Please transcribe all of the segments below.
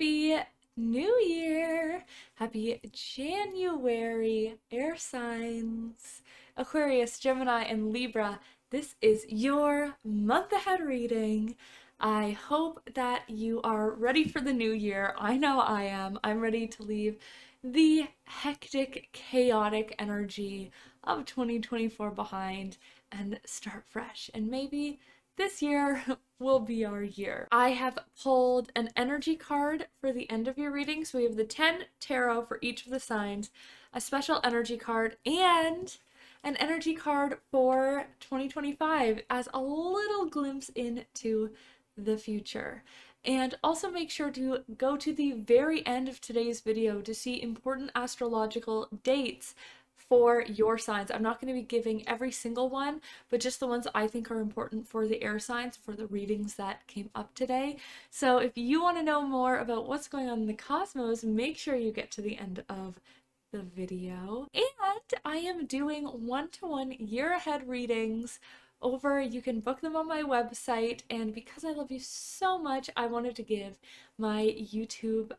Happy New Year! Happy January, air signs. Aquarius, Gemini, and Libra. This is your month ahead reading. I hope that you are ready for the new year. I know I am. I'm ready to leave the hectic, chaotic energy of 2024 behind and start fresh. And maybe this year will be our year. I have pulled an energy card for the end of your reading. So we have the 10 tarot for each of the signs, a special energy card, and an energy card for 2025 as a little glimpse into the future. And also make sure to go to the very end of today's video to see important astrological dates for your signs. I'm not going to be giving every single one, but just the ones I think are important for the air signs for the readings that came up today. So if you want to know more about what's going on in the cosmos, make sure you get to the end of the video. And I am doing one-to-one year ahead readings over. You can book them on my website, and because I love you so much, I wanted to give my YouTube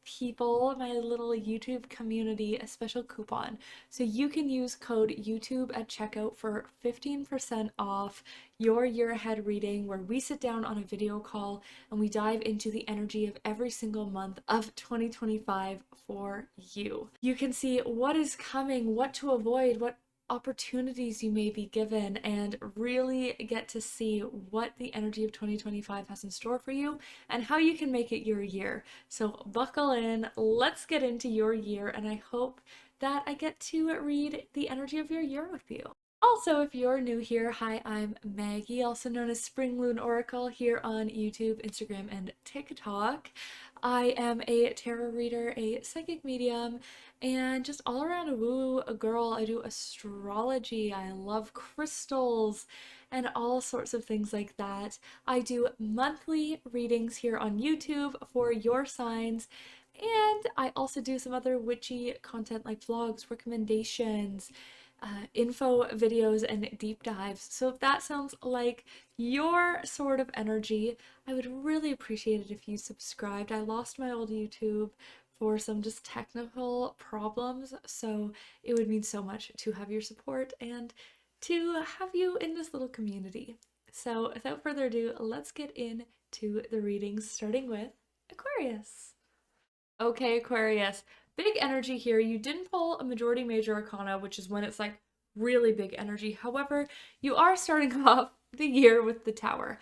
people, my little YouTube community, a special coupon. So you can use code YouTube at checkout for 15% off your year ahead reading, where we sit down on a video call and we dive into the energy of every single month of 2025 for you. You can see what is coming, what to avoid, what opportunities you may be given, and really get to see what the energy of 2025 has in store for you and how you can make it your year. So buckle in, let's get into your year, and I hope that I get to read the energy of your year with you. Also, if you're new here, hi, I'm Maggie, also known as Spring Moon Oracle, here on YouTube, Instagram, and TikTok. I am a tarot reader, a psychic medium, and just all around a woo girl. I do astrology, I love crystals, and all sorts of things like that. I do monthly readings here on YouTube for your signs, and I also do some other witchy content like vlogs, recommendations, info videos, and deep dives. So if that sounds like your sort of energy, I would really appreciate it if you subscribed. I lost my old YouTube for some just technical problems, so it would mean so much to have your support and to have you in this little community. So without further ado, let's get into the readings, starting with Aquarius. Okay, Aquarius, big energy here. You didn't pull a majority major arcana, which is when it's like really big energy. However, you are starting off the year with the Tower.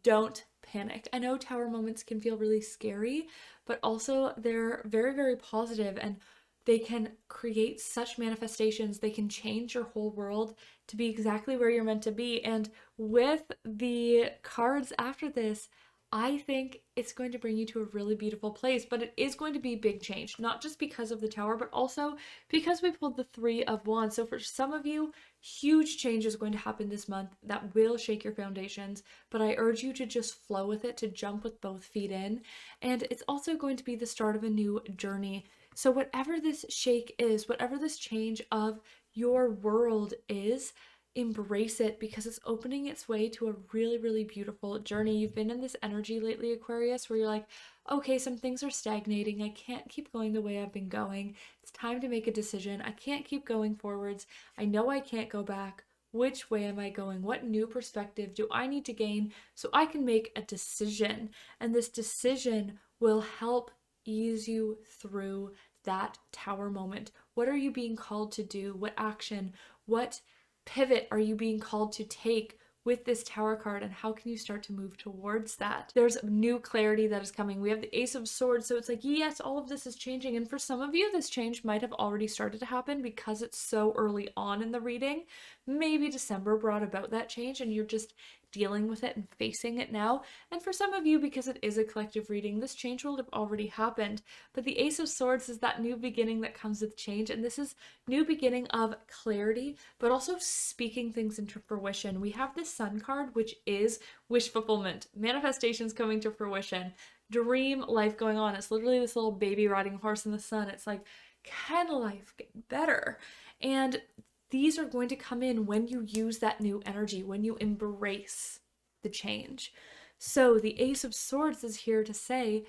Don't panic. I know Tower moments can feel really scary, but also they're very, very positive, and they can create such manifestations. They can change your whole world to be exactly where you're meant to be. And with the cards after this, I think it's going to bring you to a really beautiful place, but it is going to be big change, not just because of the Tower, but also because we pulled the Three of Wands. So for some of you, huge change is going to happen this month that will shake your foundations, but I urge you to just flow with it, to jump with both feet in. And it's also going to be the start of a new journey. So whatever this shake is, whatever this change of your world is, embrace it, because it's opening its way to a really, really beautiful journey. You've been in this energy lately, Aquarius, where you're like, okay, some things are stagnating. I can't keep going the way I've been going. It's time to make a decision. I can't keep going forwards. I know I can't go back. Which way am I going? What new perspective do I need to gain so I can make a decision? And this decision will help ease you through that Tower moment. What are you being called to do? What action? What pivot are you being called to take with this Tower card, and how can you start to move towards that? There's new clarity that is coming. We have the Ace of Swords, so it's like, yes, all of this is changing, and for some of you, this change might have already started to happen because it's so early on in the reading. Maybe December brought about that change, and you're just dealing with it and facing it now. And for some of you, because it is a collective reading, this change will have already happened. But the Ace of Swords is that new beginning that comes with change, and this is new beginning of clarity, but also speaking things into fruition. We have this Sun card, which is wish fulfillment, manifestations coming to fruition, dream life going on. It's literally this little baby riding a horse in the sun. It's like, can life get better? And these are going to come in when you use that new energy, when you embrace the change. So the Ace of Swords is here to say,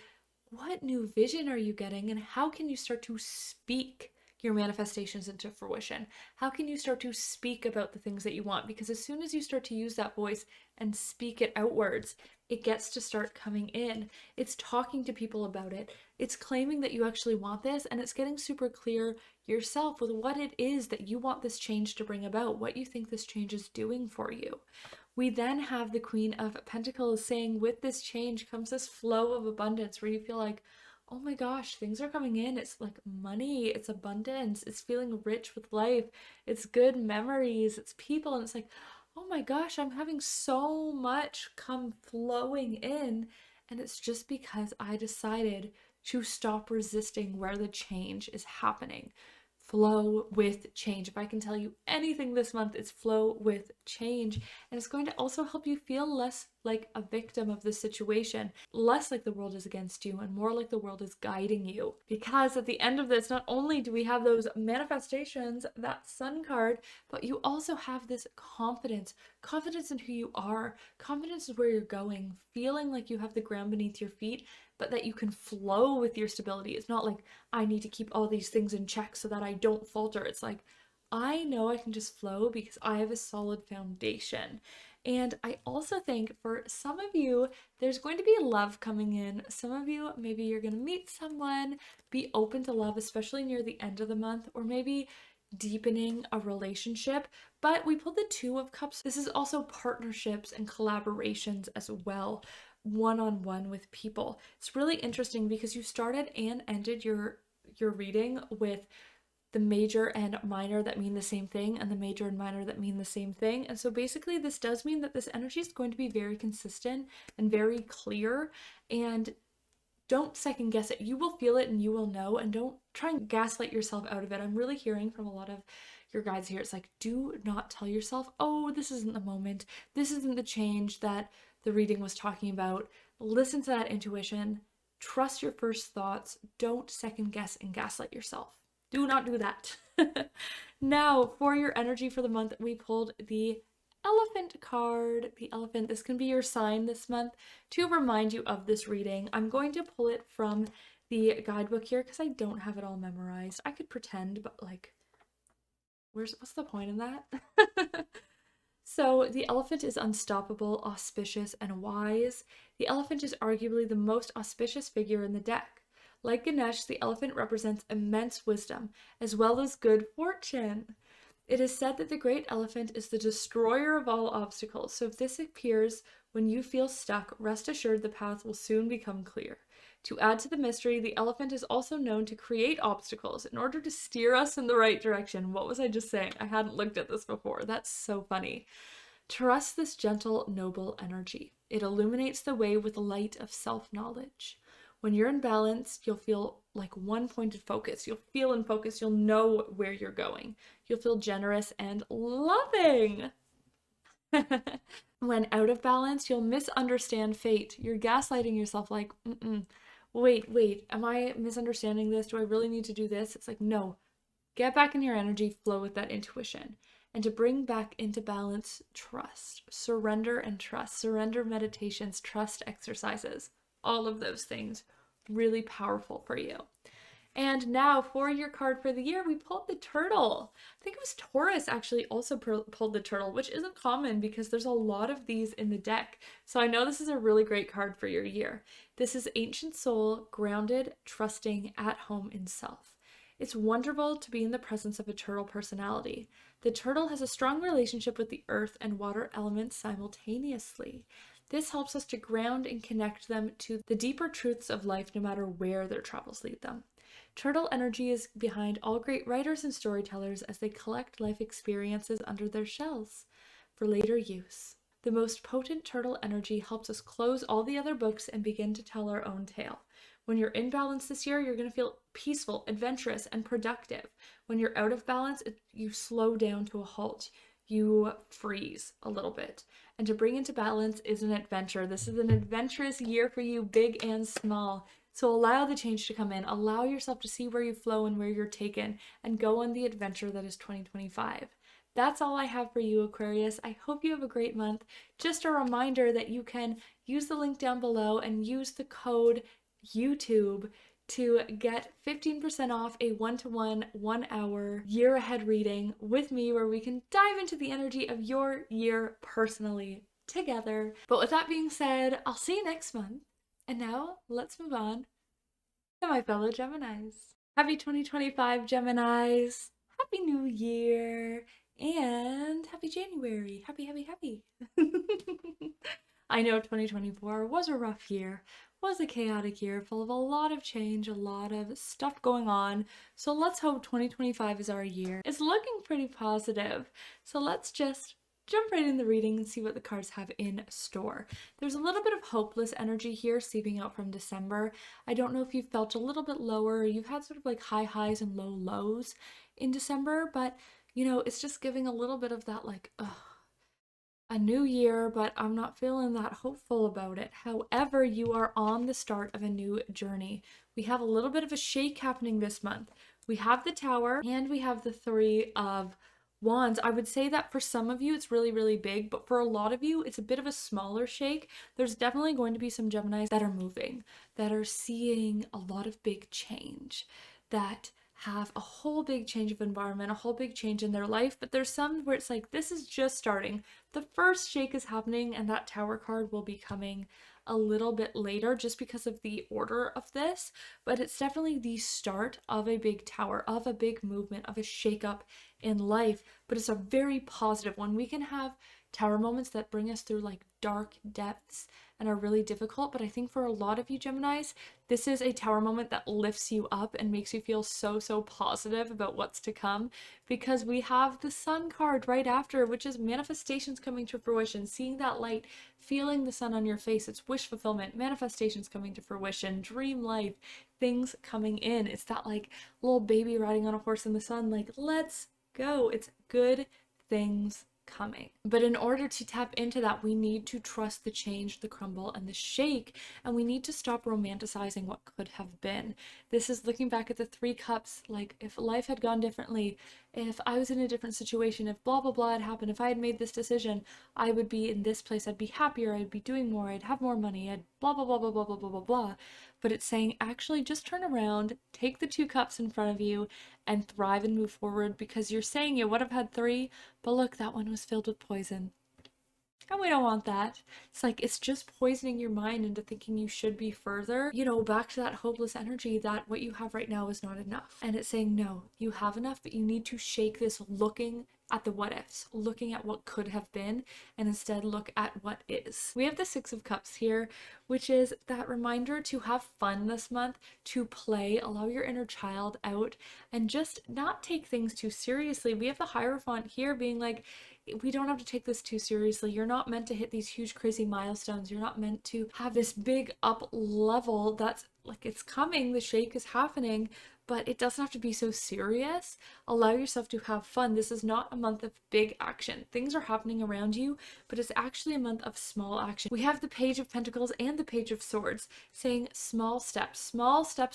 what new vision are you getting, and how can you start to speak your manifestations into fruition? How can you start to speak about the things that you want? Because as soon as you start to use that voice and speak it outwards, it gets to start coming in. It's talking to people about it. It's claiming that you actually want this, and it's getting super clear yourself with what it is that you want this change to bring about, what you think this change is doing for you. We then have the Queen of Pentacles saying, with this change comes this flow of abundance where you feel like, oh my gosh, things are coming in. It's like money, it's abundance, it's feeling rich with life, it's good memories, it's people. And it's like, oh my gosh, I'm having so much come flowing in. And it's just because I decided to stop resisting where the change is happening. Flow with change. If I can tell you anything this month, it's flow with change. And it's going to also help you feel less like a victim of the situation, less like the world is against you, and more like the world is guiding you. Because at the end of this, not only do we have those manifestations, that Sun card, but you also have this confidence in who you are, confidence in where you're going, feeling like you have the ground beneath your feet, but that you can flow with your stability. It's not like, I need to keep all these things in check so that I don't falter. It's like, I know I can just flow because I have a solid foundation. And I also think for some of you, there's going to be love coming in. Some of you, maybe you're going to meet someone, be open to love, especially near the end of the month, or maybe deepening a relationship. But we pulled the Two of Cups. This is also partnerships and collaborations as well, one-on-one with people. It's really interesting because you started and ended your reading with the major and minor that mean the same thing, and the major and minor that mean the same thing. And so basically this does mean that this energy is going to be very consistent and very clear, and don't second guess it. You will feel it and you will know, and don't try and gaslight yourself out of it. I'm really hearing from a lot of your guides here. It's like, do not tell yourself, oh, this isn't the moment. This isn't the change that the reading was talking about. Listen to that intuition. Trust your first thoughts. Don't second guess and gaslight yourself. Do not do that. Now, for your energy for the month, we pulled the Elephant card. The Elephant, this can be your sign this month to remind you of this reading. I'm going to pull it from the guidebook here because I don't have it all memorized. I could pretend, but like, what's the point in that? So the elephant is unstoppable, auspicious, and wise. The elephant is arguably the most auspicious figure in the deck. Like Ganesh, the elephant represents immense wisdom, as well as good fortune. It is said that the great elephant is the destroyer of all obstacles, so if this appears when you feel stuck, rest assured the path will soon become clear. To add to the mystery, the elephant is also known to create obstacles in order to steer us in the right direction. What was I just saying? I hadn't looked at this before. That's so funny. Trust this gentle, noble energy. It illuminates the way with the light of self-knowledge. When you're in balance, you'll feel like one-pointed focus. You'll feel in focus. You'll know where you're going. You'll feel generous and loving. When out of balance, you'll misunderstand fate. You're gaslighting yourself like, wait, am I misunderstanding this? Do I really need to do this? It's like, no. Get back in your energy, flow with that intuition. And to bring back into balance, trust. Surrender and trust. Surrender meditations, trust exercises. All of those things really powerful for you. And now for your card for the year, we pulled the Turtle. I think it was Taurus actually also pulled the Turtle, which isn't common because there's a lot of these in the deck. So I know this is a really great card for your year. This is Ancient Soul, grounded, trusting, at home in self. It's wonderful to be in the presence of a turtle personality. The turtle has a strong relationship with the earth and water elements simultaneously. This helps us to ground and connect them to the deeper truths of life no matter where their travels lead them. Turtle energy is behind all great writers and storytellers as they collect life experiences under their shells for later use. The most potent turtle energy helps us close all the other books and begin to tell our own tale. When you're in balance this year, you're going to feel peaceful, adventurous, and productive. When you're out of balance, you slow down to a halt. You freeze a little bit. And to bring into balance is an adventure. This is an adventurous year for you, big and small. So allow the change to come in. Allow yourself to see where you flow and where you're taken, and go on the adventure that is 2025. That's all I have for you, Aquarius. I hope you have a great month. Just a reminder that you can use the link down below and use the code YouTube to get 15% off a one-to-one, 1 hour year ahead reading with me where we can dive into the energy of your year personally together. But with that being said, I'll see you next month. And now let's move on to my fellow Geminis. Happy 2025, Geminis. Happy New Year. And happy January. Happy. I know 2024 was a rough year, was a chaotic year full of a lot of change, a lot of stuff going on. So let's hope 2025 is our year. It's looking pretty positive. So let's just jump right in the reading and see what the cards have in store. There's a little bit of hopeless energy here seeping out from December. I don't know if you felt a little bit lower, or you've had sort of like high highs and low lows in December, but you know, it's just giving a little bit of that like, ugh, a new year, but I'm not feeling that hopeful about it. However, you are on the start of a new journey. We have a little bit of a shake happening this month. We have the Tower and we have the Three of Wands. I would say that for some of you it's really, really big, but for a lot of you it's a bit of a smaller shake. There's definitely going to be some Geminis that are moving, that are seeing a lot of big change, that have a whole big change of environment, a whole big change in their life, but there's some where it's like, this is just starting. The first shake is happening and that Tower card will be coming a little bit later just because of the order of this, but it's definitely the start of a big tower, of a big movement, of a shakeup in life, but it's a very positive one. We can have Tower moments that bring us through like dark depths and are really difficult, but I think for a lot of you Geminis, this is a Tower moment that lifts you up and makes you feel so positive about what's to come, because we have the Sun card right after, which is manifestations coming to fruition, seeing that light, feeling the sun on your face. It's wish fulfillment, manifestations coming to fruition, dream life, things coming in. It's that like little baby riding on a horse in the sun, like, let's go. It's good things coming. But in order to tap into that, we need to trust the change, the crumble, and the shake, and we need to stop romanticizing what could have been. This is looking back at the Three Cups, like if life had gone differently, if I was in a different situation, if blah blah blah had happened, if I had made this decision, I would be in this place, I'd be happier, I'd be doing more, I'd have more money, I'd blah blah blah blah blah blah blah blah blah. But it's saying, actually just turn around, take the two cups in front of you and thrive and move forward, because you're saying you would have had three, but look, that one was filled with poison. And we don't want that. It's like, it's just poisoning your mind into thinking you should be further. You know, back to that hopeless energy that what you have right now is not enough. And it's saying, no, you have enough, but you need to shake this looking at the what ifs, looking at what could have been, and instead look at what is. We have the Six of Cups here, which is that reminder to have fun this month, to play, allow your inner child out, and just not take things too seriously. We have the Hierophant here being like, we don't have to take this too seriously. You're not meant to hit these huge crazy milestones. You're not meant to have this big up level that's like, it's coming, the shake is happening, but it doesn't have to be so serious. Allow yourself to have fun. This is not a month of big action. Things are happening around you, but it's actually a month of small action. We have the Page of Pentacles and the Page of Swords saying small steps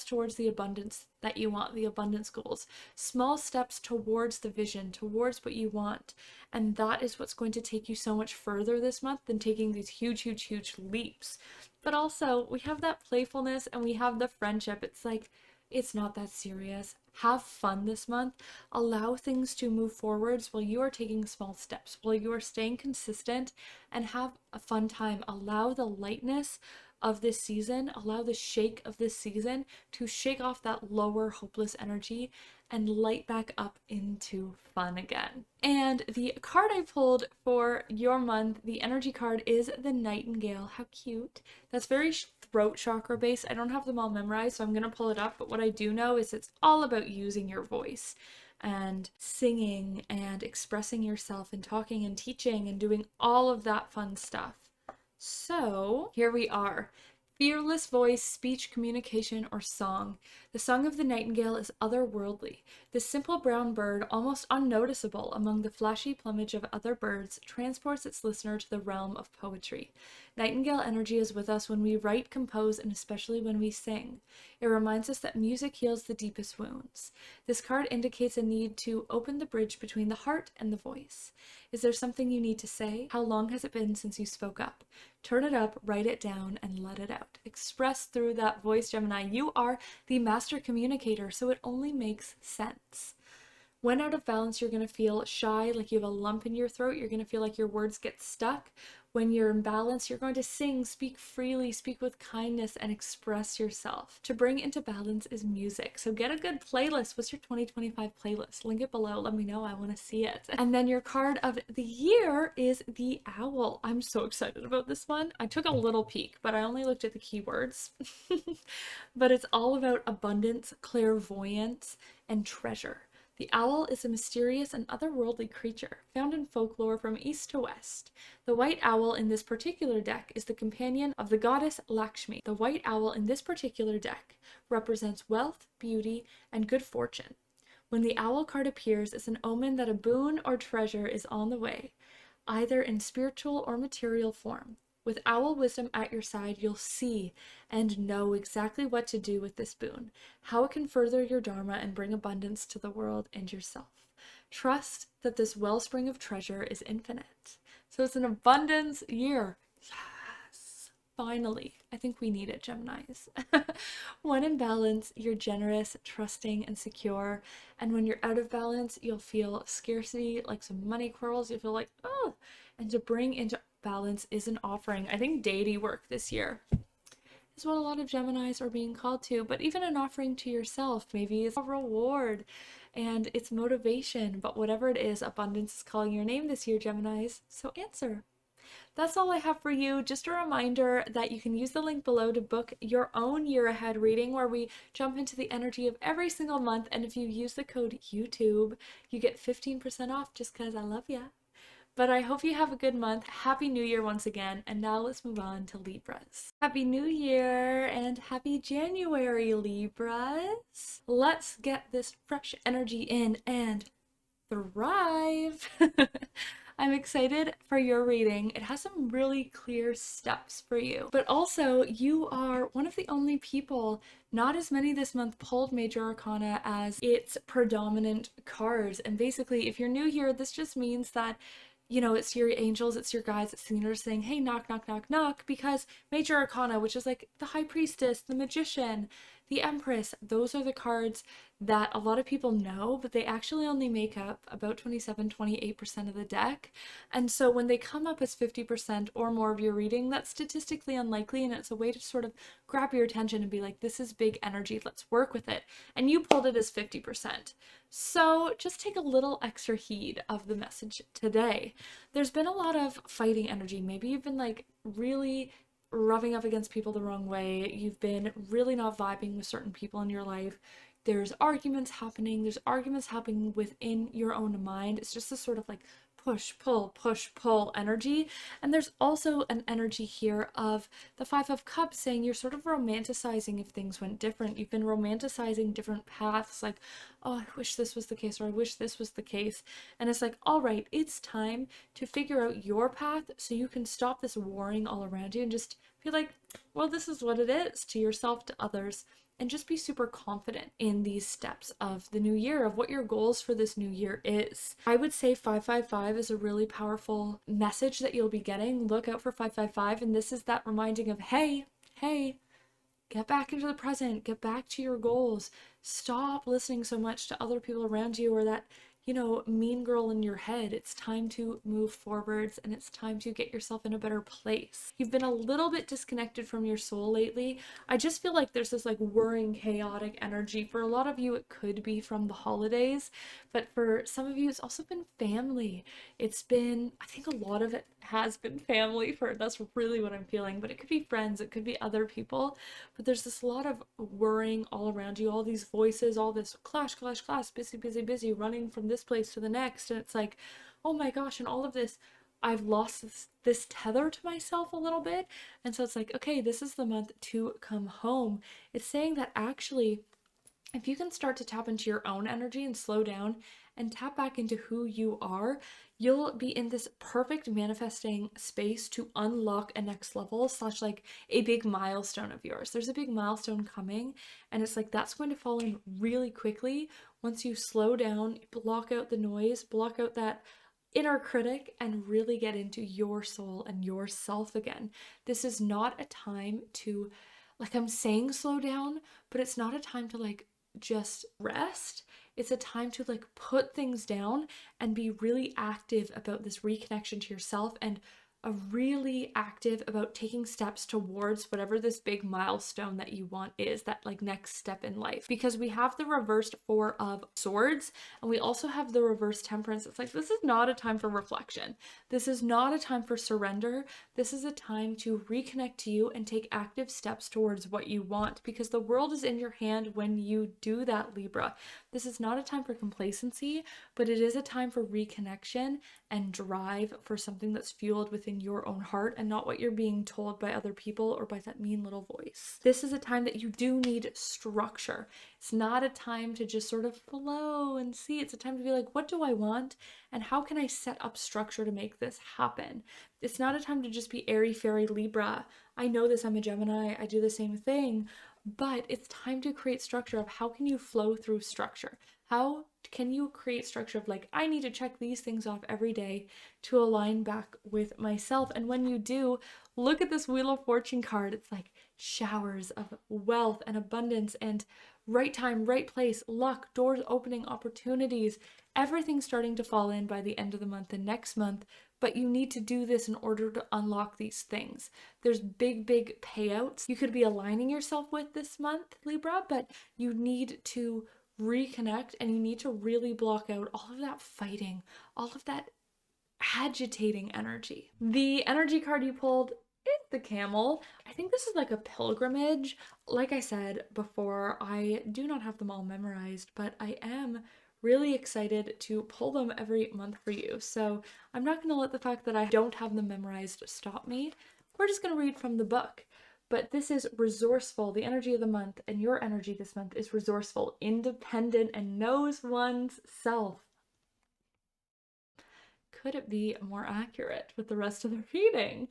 towards the abundance that you want, the abundance goals, small steps towards the vision, towards what you want. And that is what's going to take you so much further this month than taking these huge leaps. But also we have that playfulness and we have the friendship. It's like, it's not that serious. Have fun this month. Allow things to move forwards while you are taking small steps, while you are staying consistent, and have a fun time. Allow the lightness of this season, allow the shake of this season to shake off that lower hopeless energy and light back up into fun again. And the card I pulled for your month, the energy card, is the Nightingale. How cute. That's very throat chakra based. I don't have them all memorized, so I'm gonna pull it up, but what I do know is it's all about using your voice and singing and expressing yourself and talking and teaching and doing all of that fun stuff. So here we are. Fearless voice, speech, communication, or song. The song of the nightingale is otherworldly. This simple brown bird, almost unnoticeable among the flashy plumage of other birds, transports its listener to the realm of poetry. Nightingale energy is with us when we write, compose, and especially when we sing. It reminds us that music heals the deepest wounds. This card indicates a need to open the bridge between the heart and the voice. Is there something you need to say? How long has it been since you spoke up? Turn it up, write it down, and let it out. Express through that voice, Gemini. You are the master communicator, so it only makes sense. When out of balance, you're going to feel shy, like you have a lump in your throat. You're going to feel like your words get stuck. When you're in balance, you're going to sing, speak freely, speak with kindness, and express yourself. To bring into balance is music. So get a good playlist. What's your 2025 playlist? Link it below. Let me know. I want to see it. And then your card of the year is the owl. I'm so excited about this one. I took a little peek, but I only looked at the keywords. But it's all about abundance, clairvoyance, and treasure. The owl is a mysterious and otherworldly creature found in folklore from east to west. The white owl in this particular deck is the companion of the goddess Lakshmi. The white owl in this particular deck represents wealth, beauty, and good fortune. When the owl card appears, it's an omen that a boon or treasure is on the way, either in spiritual or material form. With owl wisdom at your side, you'll see and know exactly what to do with this boon, how it can further your dharma and bring abundance to the world and yourself. Trust that this wellspring of treasure is infinite. So it's an abundance year. Yes, finally. I think we need it, Geminis. When in balance, you're generous, trusting, and secure. And when you're out of balance, you'll feel scarcity, like some money quarrels. You'll feel like, oh. And to bring into balance is an offering. I think deity work this year is what a lot of Geminis are being called to, but even an offering to yourself. Maybe it's a reward and it's motivation, but whatever it is, abundance is calling your name this year, Geminis. So answer. That's all I have for you. Just a reminder that you can use the link below to book your own year ahead reading where we jump into the energy of every single month. And if you use the code YouTube, you get 15% off just because I love ya. But I hope you have a good month. Happy New Year once again. And now let's move on to Libras. Happy New Year and happy January, Libras. Let's get this fresh energy in and thrive. I'm excited for your reading. It has some really clear steps for you. But also, you are one of the only people, not as many this month, pulled Major Arcana as its predominant cards. And basically, if you're new here, this just means that it's your angels, it's your guides, it's the universe saying, hey, knock, knock, knock, knock, because Major Arcana, which is like the High Priestess, the Magician, the Empress, those are the cards that a lot of people know, but they actually only make up about 27-28% of the deck. And so when they come up as 50% or more of your reading, that's statistically unlikely, and it's a way to sort of grab your attention and be like, this is big energy, let's work with it. And you pulled it as 50%. So just take a little extra heed of the message today. There's been a lot of fighting energy. Maybe you've been like really rubbing up against people the wrong way. You've been really not vibing with certain people in your life. There's arguments happening. There's arguments happening within your own mind. It's just this sort of like push, pull energy. And there's also an energy here of the Five of Cups saying you're sort of romanticizing if things went different. You've been romanticizing different paths, like, oh, I wish this was the case, or I wish this was the case. And it's like, all right, it's time to figure out your path so you can stop this warring all around you and just be like, well, this is what it is, to yourself, to others. And just be super confident in these steps of the new year, of what your goals for this new year is. I would say 555 is a really powerful message that you'll be getting. Look out for 555, and this is that reminding of, hey, get back into the present, get back to your goals. Stop listening so much to other people around you or that, mean girl in your head. It's time to move forwards and it's time to get yourself in a better place. You've been a little bit disconnected from your soul lately. I just feel like there's this like whirring, chaotic energy. For a lot of you, it could be from the holidays, but for some of you, it's also been family. It's been, I think a lot of it has been family that's really what I'm feeling, but it could be friends, it could be other people, but there's this lot of worrying all around you, all these voices, all this clash, busy, running from this place to the next, and it's like, oh my gosh, and all of this, I've lost this tether to myself a little bit, and so it's like, okay, this is the month to come home. It's saying that actually, if you can start to tap into your own energy and slow down and tap back into who you are, you'll be in this perfect manifesting space to unlock a next level / like a big milestone of yours. There's a big milestone coming, and it's like that's going to fall in really quickly once you slow down, block out the noise, block out that inner critic and really get into your soul and yourself again. This is not a time to, like, I'm saying slow down, but it's not a time to like just rest. It's a time to like put things down and be really active about this reconnection to yourself, and a really active about taking steps towards whatever this big milestone that you want is, that like next step in life. Because we have the reversed Four of Swords and we also have the reversed Temperance. It's like, this is not a time for reflection. This is not a time for surrender. This is a time to reconnect to you and take active steps towards what you want, because the world is in your hand when you do that, Libra. This is not a time for complacency, but it is a time for reconnection and drive for something that's fueled within your own heart and not what you're being told by other people or by that mean little voice. This is a time that you do need structure. It's not a time to just sort of flow and see. It's a time to be like, what do I want? And how can I set up structure to make this happen? It's not a time to just be airy-fairy Libra. I know this, I'm a Gemini, I do the same thing, but it's time to create structure of how can you flow through structure? How can you create structure of like, I need to check these things off every day to align back with myself? And when you do, look at this Wheel of Fortune card. It's like showers of wealth and abundance and right time, right place, luck, doors opening, opportunities, everything starting to fall in by the end of the month and next month. But you need to do this in order to unlock these things. There's big, big payouts you could be aligning yourself with this month, Libra, but you need to reconnect and you need to really block out all of that fighting, all of that agitating energy. The energy card you pulled is the Camel. I think this is like a pilgrimage. Like I said before, I do not have them all memorized, but I am really excited to pull them every month for you. So I'm not going to let the fact that I don't have them memorized stop me. We're just going to read from the book. But this is resourceful. The energy of the month and your energy this month is resourceful, independent, and knows one's self. Could it be more accurate with the rest of the reading?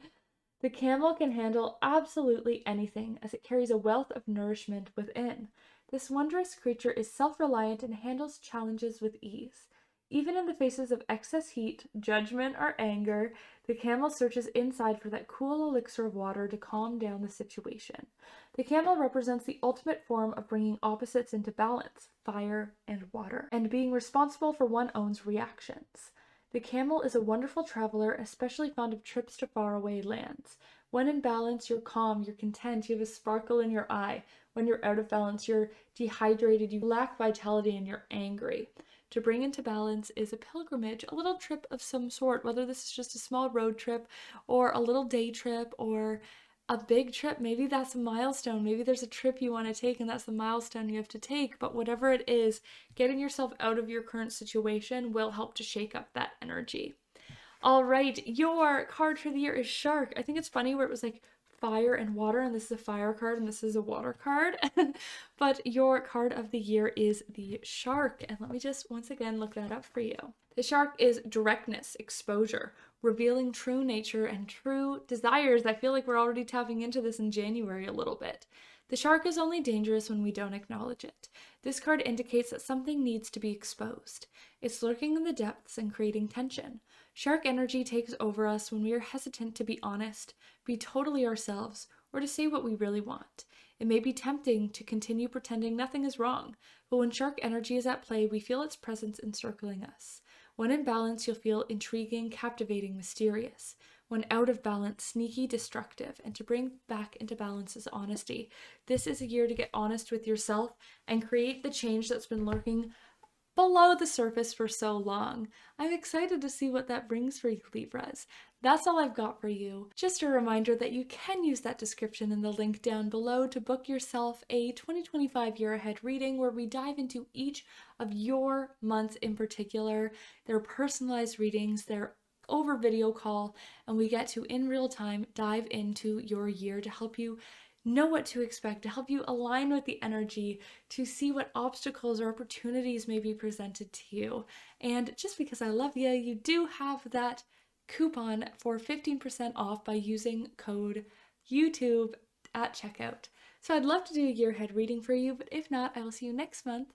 The camel can handle absolutely anything as it carries a wealth of nourishment within. This wondrous creature is self-reliant and handles challenges with ease. Even in the faces of excess heat, judgment, or anger, the camel searches inside for that cool elixir of water to calm down the situation. The camel represents the ultimate form of bringing opposites into balance, fire and water, and being responsible for one's own reactions. The camel is a wonderful traveler, especially fond of trips to faraway lands. When in balance, you're calm, you're content, you have a sparkle in your eye. When you're out of balance, you're dehydrated, you lack vitality, and you're angry. To bring into balance is a pilgrimage, a little trip of some sort, whether this is just a small road trip or a little day trip or a big trip. Maybe that's a milestone. Maybe there's a trip you want to take and that's the milestone you have to take. But whatever it is, getting yourself out of your current situation will help to shake up that energy. All right, your card for the year is Shark. I think it's funny where it was like fire and water, and this is a fire card and this is a water card. But your card of the year is the Shark. And let me just once again look that up for you. The Shark is directness, exposure, revealing true nature and true desires. I feel like we're already tapping into this in January a little bit. The shark is only dangerous when we don't acknowledge it. This card indicates that something needs to be exposed. It's lurking in the depths and creating tension. Shark energy takes over us when we are hesitant to be honest, be totally ourselves, or to say what we really want. It may be tempting to continue pretending nothing is wrong, but when shark energy is at play, we feel its presence encircling us. When in balance, you'll feel intriguing, captivating, mysterious. When out of balance, sneaky, destructive. And to bring back into balance is honesty. This is a year to get honest with yourself and create the change that's been lurking below the surface for so long. I'm excited to see what that brings for you, Libras. That's all I've got for you. Just a reminder that you can use that description in the link down below to book yourself a 2025 year ahead reading where we dive into each of your months in particular. They're personalized readings, they're over video call, and we get to in real time dive into your year to help you know what to expect, to help you align with the energy, to see what obstacles or opportunities may be presented to you. And just because I love you, you do have that coupon for 15% off by using code YouTube at checkout. So I'd love to do a year ahead reading for you, but if not, I will see you next month.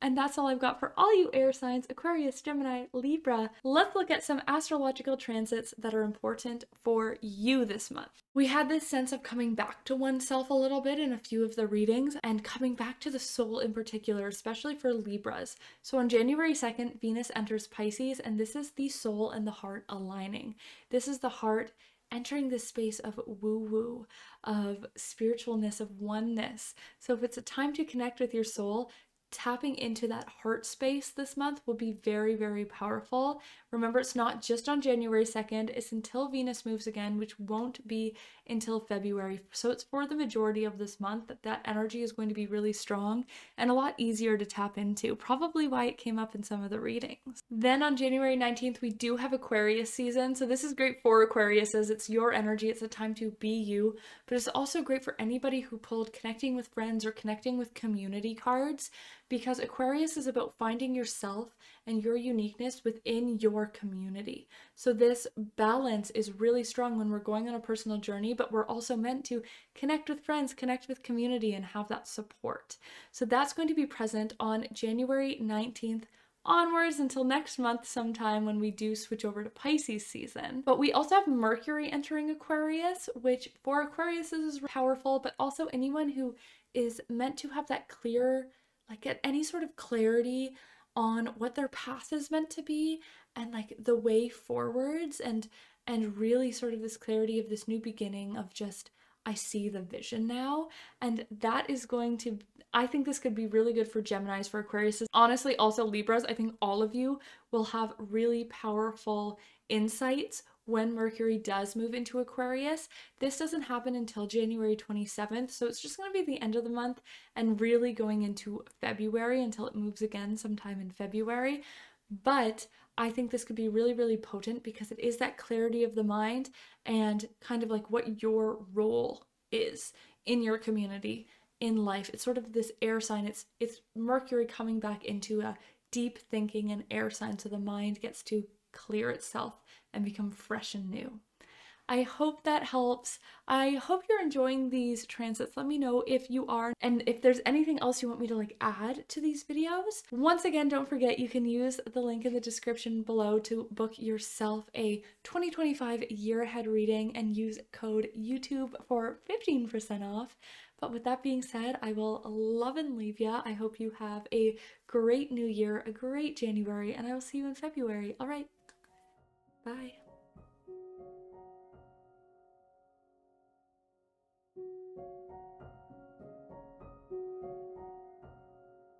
And that's all I've got for all you air signs, Aquarius, Gemini, Libra. Let's look at some astrological transits that are important for you this month. We had this sense of coming back to oneself a little bit in a few of the readings, and coming back to the soul in particular, especially for Libras. So on January 2nd, Venus enters Pisces, and this is the soul and the heart aligning. This is the heart entering this space of woo-woo, of spiritualness, of oneness. So if it's a time to connect with your soul, tapping into that heart space this month will be very, very powerful. Remember, it's not just on January 2nd, it's until Venus moves again, which won't be until February. So it's for the majority of this month that energy is going to be really strong and a lot easier to tap into, probably why it came up in some of the readings. Then on January 19th, we do have Aquarius season. So this is great for Aquariuses. It's your energy. It's a time to be you, but it's also great for anybody who pulled connecting with friends or connecting with community cards, because Aquarius is about finding yourself and your uniqueness within your community. So this balance is really strong when we're going on a personal journey, but we're also meant to connect with friends, connect with community, and have that support. So that's going to be present on January 19th onwards until next month sometime when we do switch over to Pisces season. But we also have Mercury entering Aquarius, which for Aquarius is powerful, but also anyone who is meant to have that clear, like get any sort of clarity on what their path is meant to be and like the way forwards, and really sort of this clarity of this new beginning of just, I see the vision now. And that is going to, I think this could be really good for Geminis, for Aquarius. Honestly, also Libras. I think all of you will have really powerful insights when Mercury does move into Aquarius. This doesn't happen until January 27th, so it's just going to be the end of the month and really going into February until it moves again sometime in February. But I think this could be really, really potent because it is that clarity of the mind and kind of like what your role is in your community, in life. It's sort of this air sign. It's Mercury coming back into a deep thinking and air sign, so the mind gets to clear itself and become fresh and new. I hope that helps. I hope you're enjoying these transits. Let me know if you are, and if there's anything else you want me to like add to these videos. Once again, don't forget you can use the link in the description below to book yourself a 2025 year ahead reading and use code YouTube for 15% off. But with that being said, I will love and leave ya. I hope you have a great new year, a great January, and I will see you in February. All right, bye.